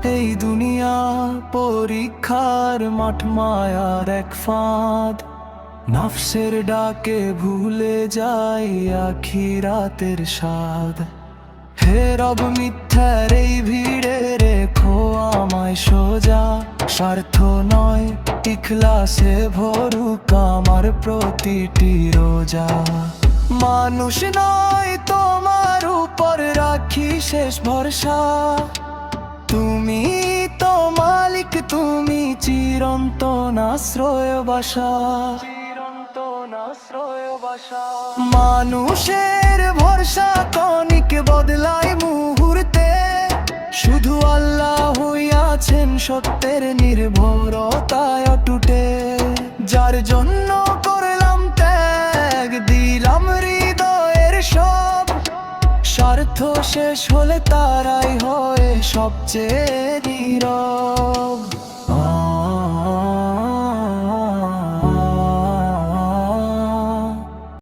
এই দুনিয়া পরীক্ষার মাঠ, মায়ার এক ফাঁদ। নফসের ডাকে ভুলে যাই আখিরাতের স্বাদ। হে রব, মিথ্যার এই ভিড়ে রেখো আমায় সোজা। স্বার্থ নয়, ইখলাসে ভরুক আমার প্রতিটি রোজা। মানুষ নয়, তোমার উপর রাখি শেষ ভরসা। তুমি মালিক, তুমি চিরন্তন আশ্রয় বাসা। মানুষের ভরসা কণিক বদলায় মুহূর্তে, শুধু আল্লাহ হইয়াছেন সত্যের নির্ভরতায় অটুটে। যার জন্য করলাম ত্যাগ, দিলাম হৃদয়ের সব। স্বার্থ শেষ হলে তারাই হয় সবচেয়ে নীরব।